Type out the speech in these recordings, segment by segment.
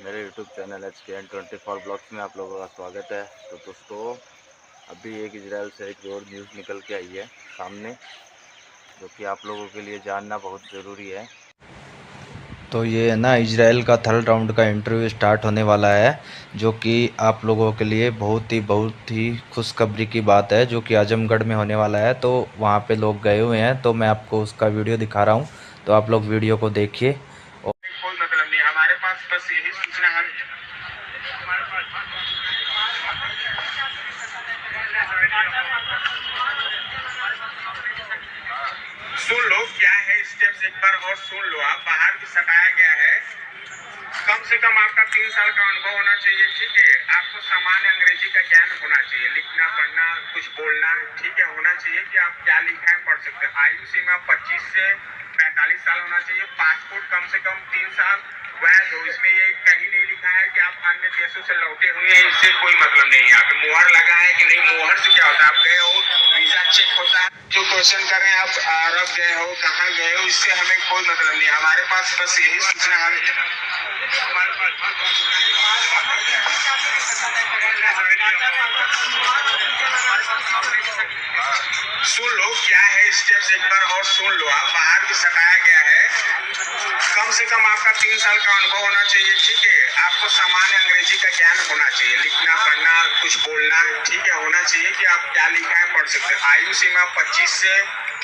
मेरे YouTube channel HKN24 blogs में आप लोगों का स्वागत है। तो दोस्तों, अभी एक इजराइल से एक और न्यूज़ निकल के आई है सामने, जो कि आप लोगों के लिए जानना बहुत ज़रूरी है। तो ये है ना, इजराइल का थर्ड राउंड का इंटरव्यू स्टार्ट होने वाला है, जो कि आप लोगों के लिए बहुत ही खुशखबरी की बात है, जो कि आजमगढ़ में होने वाला है। तो वहाँ पे लोग गए हुए हैं, तो मैं आपको उसका वीडियो दिखा रहा हूँ, तो आप लोग वीडियो को देखिए। कोई मतलब नहीं, हमारे पास बस यही सूचना है। सुन लो क्या है स्टेप्स, एक बार और सुन लो। आप बाहर भी सटाया गया है। कम से कम आपका 3 साल का अनुभव होना चाहिए, ठीक है। आपको सामान्य अंग्रेजी का ज्ञान होना चाहिए, लिखना पढ़ना कुछ बोलना, ठीक है, होना चाहिए कि आप क्या लिखा है पढ़ सकते हैं। आयु सीमा 25 से 45 साल होना चाहिए। पासपोर्ट कम से कम 3 साल वैध हो। इसमें ये कहीं नहीं लिखा है कि आप अन्य देशों से लौटे हुए हैं, इससे कोई मतलब नहीं है। यहाँ पे मुहर लगा है कि नहीं, मुहर से क्या होता है, आप गए हो, वीजा चेक होता है। जो क्वेश्चन कर रहे हैं आप अरब गए हो, कहाँ गए हो, इससे हमें कोई मतलब नहीं। हमारे पास बस यही सूचना है। सुन लो क्या है स्टेप्स, एक बार और सुन लो। आप बाहर भी सटाया गया है। कम से कम आपका 3 साल का अनुभव होना चाहिए, ठीक है। आपको सामान्य अंग्रेजी का ज्ञान होना चाहिए, लिखना पढ़ना कुछ बोलना, ठीक है, होना चाहिए कि आप क्या लिखा है पढ़ सकते हैं। आयु सीमा 25 से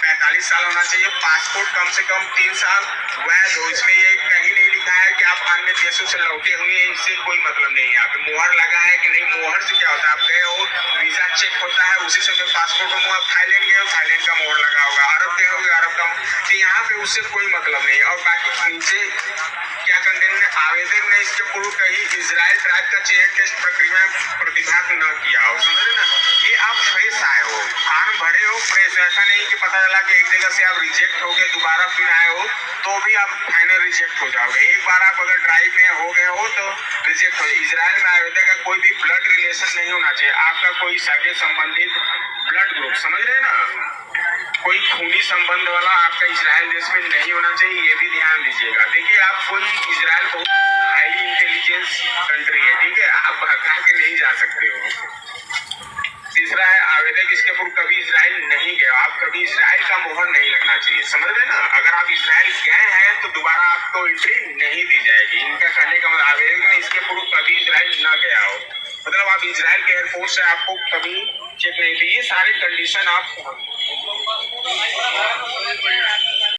45 साल होना चाहिए। पासपोर्ट कम से कम 3 साल वैध हो। इसमें ये कहीं नहीं लिखा है कि आप अन्य देशों से लौटे हुए हैं, इससे कोई मतलब नहीं है। यहाँ पे मुहर लगा है कि नहीं, मुहर से क्या होता है, आप गए हो, वीजा चेक होता है, उसी समय पासपोर्ट में आप थाईलैंड गए हो, थाईलैंड का मोहर लगा होगा, अरब गए होगे, अरब का। तो यहाँ पे उससे कोई मतलब नहीं। और बाकी नीचे क्या कंटेंट में आवेदक ने इसके पूर्व कहीं इजराइल ट्राइब का चयन टेस्ट प्रक्रिया में प्रतिभाग न किया हो, समझ रहे ना। ये आप फ्रेश आए हो, फॉर्म भरे हो फ्रेश। ऐसा नहीं कि पता चला कि एक जगह से आप रिजेक्ट हो गए, दोबारा फिर आए हो तो भी आप फाइनल रिजेक्ट हो जाओगे। एक बार आप अगर ट्राइब में हो गए हो तो रिजेक्ट हो। इजराइल में आवेदक का कोई भी ब्लड रिलेशन नहीं होना चाहिए, आपका कोई सगे संबंधित ब्लड ग्रुप, समझ रहे हैं ना, कोई खूनी संबंध वाला आपका इजराइल देश में नहीं होना चाहिए, ये भी ध्यान दीजिएगा। देखिए, आप कोई इजराइल बहुत हाईली इंटेलिजेंस कंट्री है, ठीक है, आप भगा के नहीं जा सकते हो। तीसरा है, आवेदक इसके पूर्व कभी इजराइल नहीं गया, आप कभी इजराइल का मोहर नहीं लगना चाहिए, समझ रहे ना। अगर आप इजराइल गए हैं तो दोबारा आपको एंट्री नहीं दी जाएगी। इनका कहने का मतलब आवेदक ने इसके पूर्व कभी इजराइल न गया हो, मतलब आप इजराइल के एयरपोर्ट से आपको कभी चेक नहीं की। ये सारे कंडीशन आप